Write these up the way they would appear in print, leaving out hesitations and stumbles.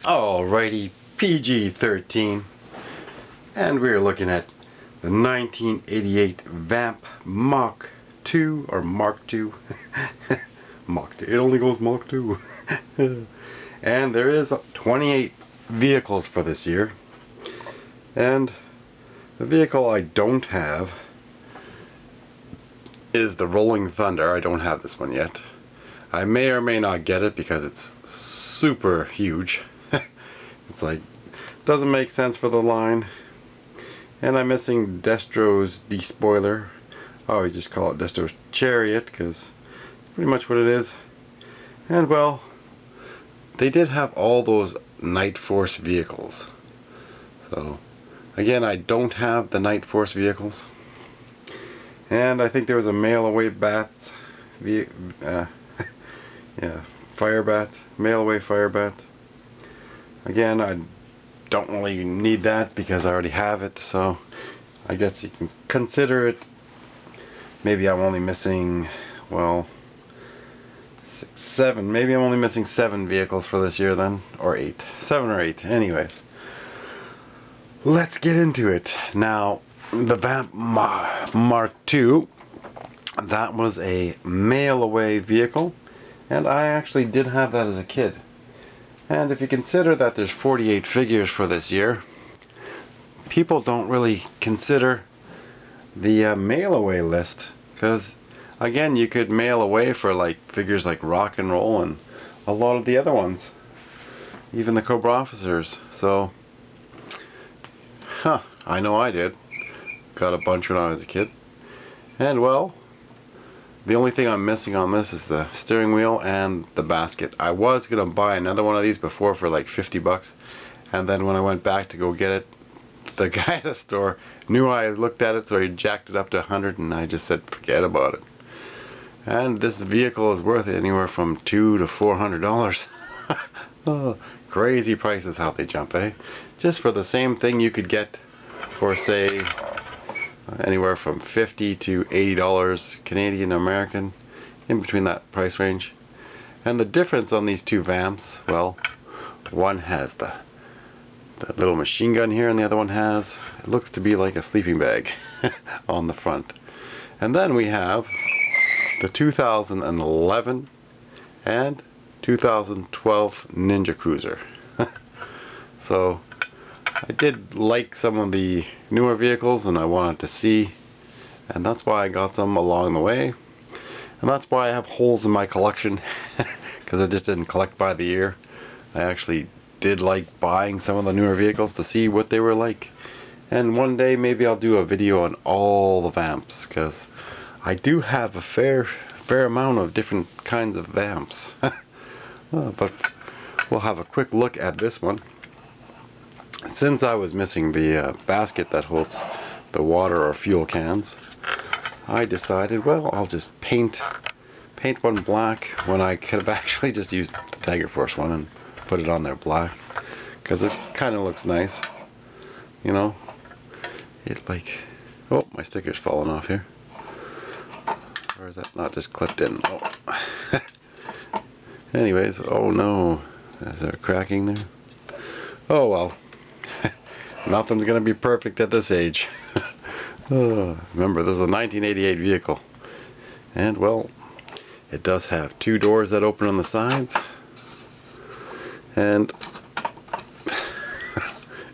Alrighty, PG-13, and we're looking at the 1988 Vamp Mach 2 or Mark 2. Mach 2. It only goes Mach 2. And there is 28 vehicles for this year, and the vehicle I don't have is the Rolling Thunder. I don't have this one yet. I may or may not get it because it's super huge. It's like, doesn't make sense for the line. And I'm missing Destro's despoiler. I always just call it Destro's Chariot because pretty much what it is. And well, they did have all those Night Force vehicles. So again, I don't have the Night Force vehicles. And I think there was a mail away bats, fire bat, mail away fire bat. Again, I don't really need that because I already have it, so I guess you can consider it. Maybe I'm only missing, well, 6, 7. Maybe I'm only missing 7 vehicles for this year then, or 8. 7 or 8. Anyways, let's get into it. Now, the Vamp Mark II, that was a mail-away vehicle, and I actually did have that as a kid. And if you consider that there's 48 figures for this year, people don't really consider the mail-away list, because again, you could mail away for like figures like Rock and Roll and a lot of the other ones, even the Cobra officers. So, I know I did. Got a bunch when I was a kid. And well, the only thing I'm missing on this is the steering wheel and the basket. I was gonna buy another one of these before for like 50 bucks, and then when I went back to go get it, the guy at the store knew I looked at it, so he jacked it up to 100, and I just said forget about it. And this vehicle is worth anywhere from $200 to $400. Oh, crazy prices how they jump, eh? Just for the same thing you could get for, say, anywhere from $50 to $80 Canadian American, in between that price range. And the difference on these two Vamps, well, one has the little machine gun here, and the other one has, it looks to be like a sleeping bag on the front. And then we have the 2011 and 2012 Ninja Cruiser. So I did like some of the newer vehicles, and I wanted to see, and that's why I got some along the way, and that's why I have holes in my collection, because I just didn't collect by the year. I actually did like buying some of the newer vehicles to see what they were like, and one day maybe I'll do a video on all the Vamps, because I do have a fair amount of different kinds of Vamps. But we'll have a quick look at this one. Since I was missing the basket that holds the water or fuel cans, I decided, well, I'll just paint one black when I could have actually just used the Tiger Force one and put it on there black, because it kind of looks nice, you know. It like, oh, my sticker's falling off here. Or is that not just clipped in? Oh. Anyways, oh no, is there a cracking there? Oh well. Nothing's gonna be perfect at this age. Remember, this is a 1988 vehicle, and well, it does have 2 doors that open on the sides, and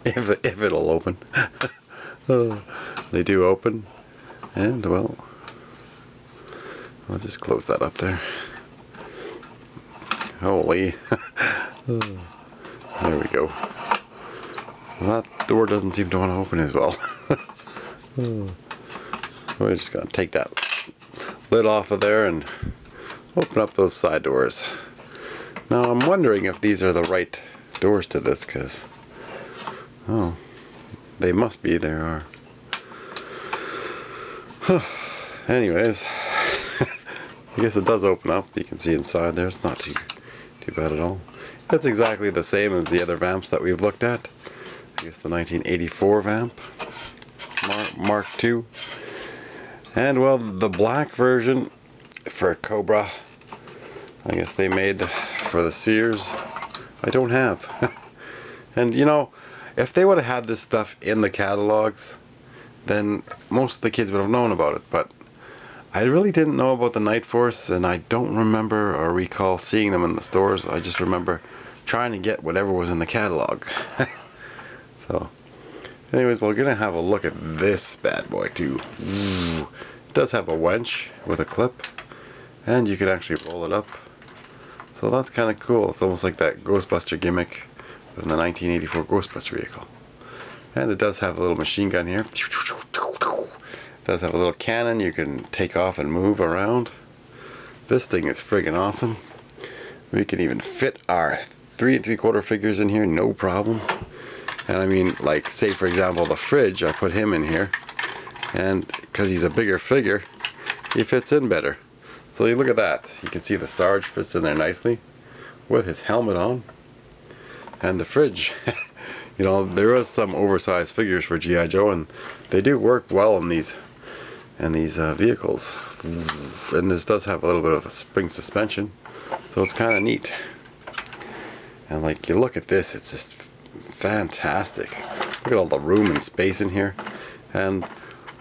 if it'll open, they do open, and well, I'll just close that up there. Holy, there we go. Well, that door doesn't seem to want to open as well. We're just going to take that lid off of there and open up those side doors. Now I'm wondering if these are the right doors to this, because, oh, they must be. There are. Anyways, I guess it does open up. You can see inside there. It's not too bad at all. It's exactly the same as the other Vamps that we've looked at. I guess the 1984 Vamp Mark II. And well, the black version for Cobra, I guess they made for the Sears, I don't have. And you know, if they would have had this stuff in the catalogs, then most of the kids would have known about it. But I really didn't know about the Night Force, and I don't remember or recall seeing them in the stores. I just remember trying to get whatever was in the catalog. So, anyways, we're gonna have a look at this bad boy too. Ooh. It does have a winch with a clip, and you can actually roll it up. So that's kind of cool. It's almost like that Ghostbuster gimmick from the 1984 Ghostbuster vehicle. And it does have a little machine gun here. It does have a little cannon you can take off and move around. This thing is friggin' awesome. We can even fit our 3 3/4 figures in here, no problem. And I mean, like, say for example the fridge, I put him in here, and because he's a bigger figure, he fits in better. So you look at that. You can see the Sarge fits in there nicely with his helmet on. And the fridge, you know, there was some oversized figures for G.I. Joe, and they do work well in these vehicles. And this does have a little bit of a spring suspension, so it's kind of neat. And like, you look at this, it's just fantastic. Look at all the room and space in here. And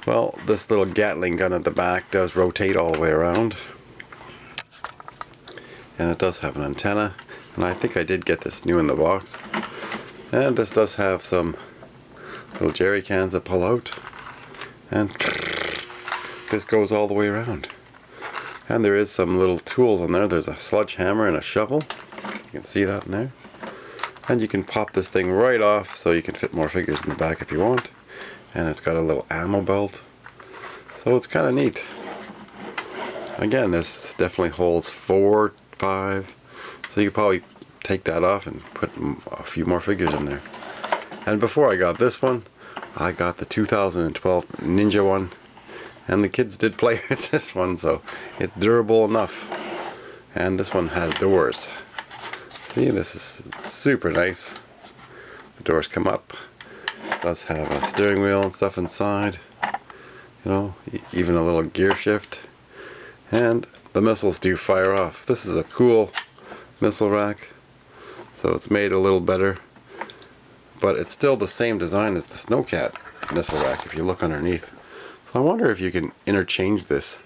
well, this little Gatling gun at the back does rotate all the way around, and it does have an antenna. And I think I did get this new in the box. And this does have some little jerry cans that pull out, and this goes all the way around. And there is some little tools on there. There's a sledgehammer and a shovel. You can see that in there. And you can pop this thing right off so you can fit more figures in the back if you want. And it's got a little ammo belt. So it's kind of neat. Again, this definitely holds 4, 5. So you could probably take that off and put a few more figures in there. And before I got this one, I got the 2012 Ninja one. And the kids did play with this one, so it's durable enough. And this one has doors. See, this is super nice. The doors come up. It does have a steering wheel and stuff inside. You know, even a little gear shift. And the missiles do fire off. This is a cool missile rack. So it's made a little better. But it's still the same design as the Snowcat missile rack if you look underneath. So I wonder if you can interchange this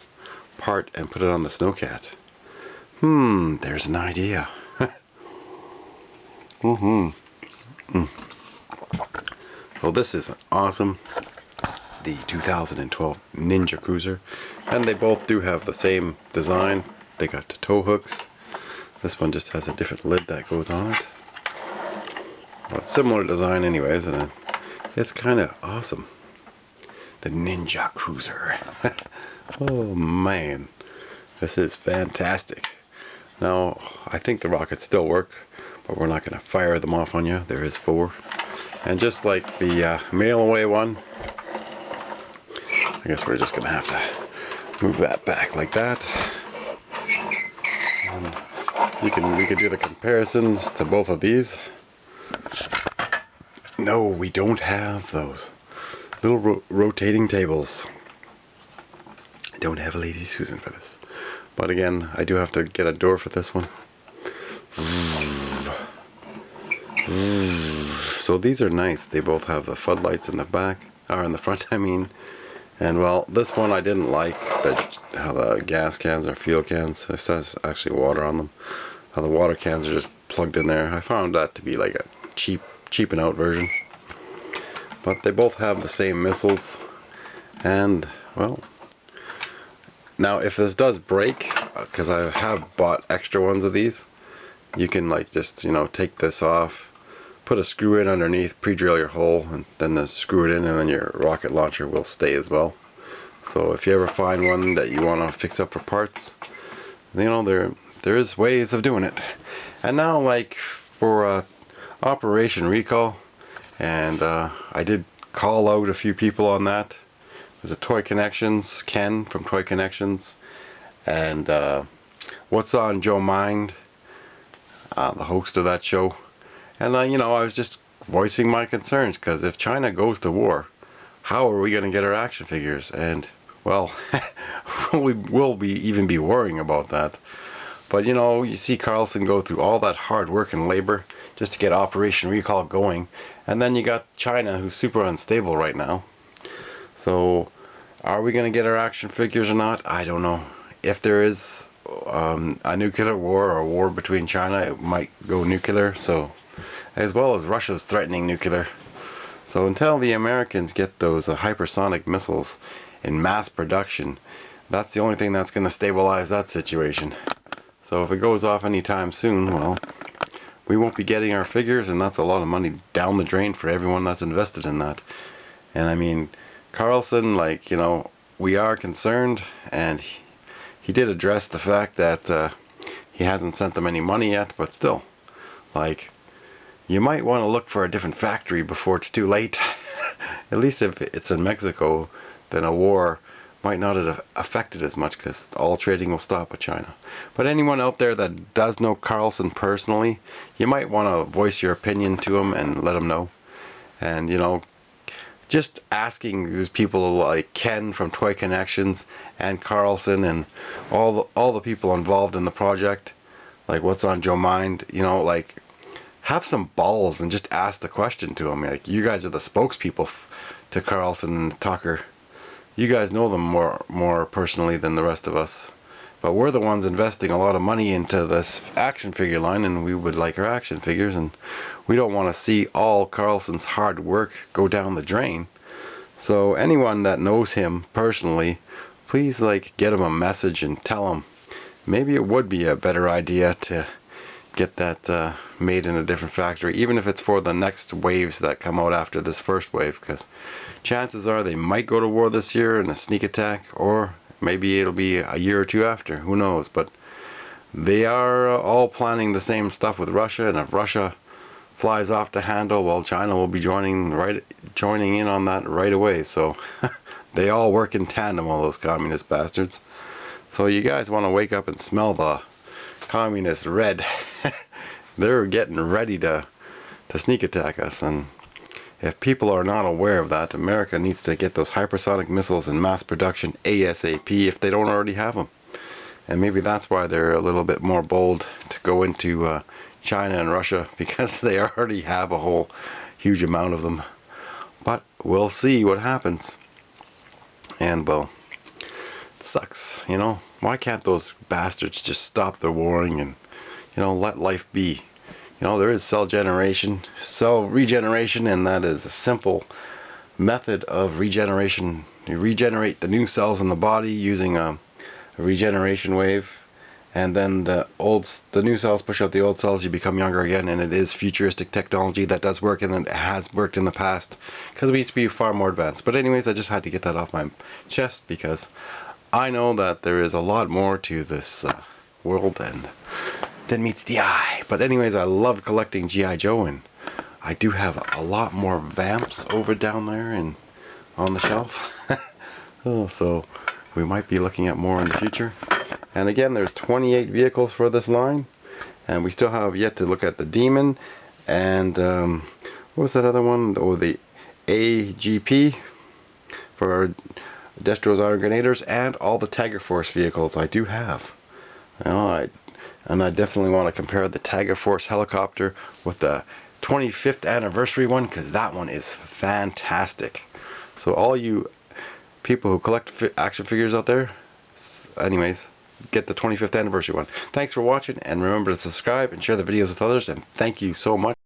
part and put it on the Snowcat. There's an idea. So this is awesome. The 2012 Ninja Cruiser. And they both do have the same design. They got the tow hooks. This one just has a different lid that goes on it. Well, it's similar design anyways, and it's kind of awesome. The Ninja Cruiser. Oh man, this is fantastic. Now, I think the rockets still work, but we're not going to fire them off on you. There is 4. And just like the mail away one, I guess we're just going to have to move that back like that. And we can do the comparisons to both of these. No, we don't have those little rotating tables. I don't have a Lady Susan for this. But again, I do have to get a door for this one. So these are nice. They both have the floodlights in the back, or in the front, I mean. And well, this one I didn't like how the gas cans or fuel cans, it says actually water on them. How the water cans are just plugged in there. I found that to be like a cheaping out version. But they both have the same missiles. And well, now if this does break, because I have bought extra ones of these, you can like just, you know, take this off, put a screw in underneath, pre-drill your hole, and then screw it in, and then your rocket launcher will stay as well. So if you ever find one that you want to fix up for parts, you know, there is ways of doing it. And now, like for Operation Recall, and I did call out a few people on that. There's a Toy Connections, Ken from Toy Connections, and What's on Joe Mind, the host of that show. And you know, I was just voicing my concerns, because if China goes to war, how are we going to get our action figures? And well, we will even be worrying about that. But you know, you see Carlson go through all that hard work and labor just to get Operation Recall going, and then you got China, who's super unstable right now. So are we going to get our action figures or not? I don't know. If there is a nuclear war or a war between China, it might go nuclear. So, as well as Russia's threatening nuclear. So until the Americans get those hypersonic missiles in mass production, that's the only thing that's going to stabilize that situation. So if it goes off anytime soon, well, we won't be getting our figures, and that's a lot of money down the drain for everyone that's invested in that. And I mean, Carlson, like, you know, we are concerned, and he did address the fact that he hasn't sent them any money yet, but still, like, you might want to look for a different factory before it's too late. At least if it's in Mexico, then a war might not have affected as much, because all trading will stop with China. But anyone out there that does know Carlson personally, you might want to voice your opinion to him and let him know. And you know, just asking these people like Ken from Toy Connections and Carlson and all the people involved in the project, like, what's on Joe mind, you know, like, have some balls and just ask the question to him. Like, you guys are the spokespeople to Carlson and Tucker. You guys know them more personally than the rest of us, but we're the ones investing a lot of money into this action figure line, and we would like our action figures, and we don't want to see all Carlson's hard work go down the drain. So anyone that knows him personally, please, like, get him a message and tell him maybe it would be a better idea to get that made in a different factory, even if it's for the next waves that come out after this first wave, because chances are they might go to war this year in a sneak attack, or maybe it'll be a year or two after, who knows. But they are all planning the same stuff with Russia, and if Russia flies off the handle, well, China will be joining in on that right away. So they all work in tandem, all those communist bastards. So you guys want to wake up and smell the communist red. They're getting ready to sneak attack us, and if people are not aware of that, America needs to get those hypersonic missiles in mass production ASAP if they don't already have them. And maybe that's why they're a little bit more bold to go into China and Russia, because they already have a whole huge amount of them. But we'll see what happens. And well, it sucks, you know. Why can't those bastards just stop their warring and, you know, let life be? You know, there is cell regeneration, and that is a simple method of regeneration. You regenerate the new cells in the body using a regeneration wave, and then the new cells push out the old cells, you become younger again, and it is futuristic technology that does work, and it has worked in the past, because we used to be far more advanced. But anyways, I just had to get that off my chest, because I know that there is a lot more to this world than meets the eye. But anyways, I love collecting G.I. Joe, and I do have a lot more Vamps over down there and on the shelf. So we might be looking at more in the future. And again, there's 28 vehicles for this line, and we still have yet to look at the Demon and what was that other one? Oh, the AGP for Destro's Iron Grenadiers, and all the Tiger Force vehicles I do have. You know, I definitely want to compare the Tiger Force helicopter with the 25th anniversary one, because that one is fantastic. So all you people who collect action figures out there, anyways, get the 25th anniversary one. Thanks for watching, and remember to subscribe and share the videos with others, and thank you so much.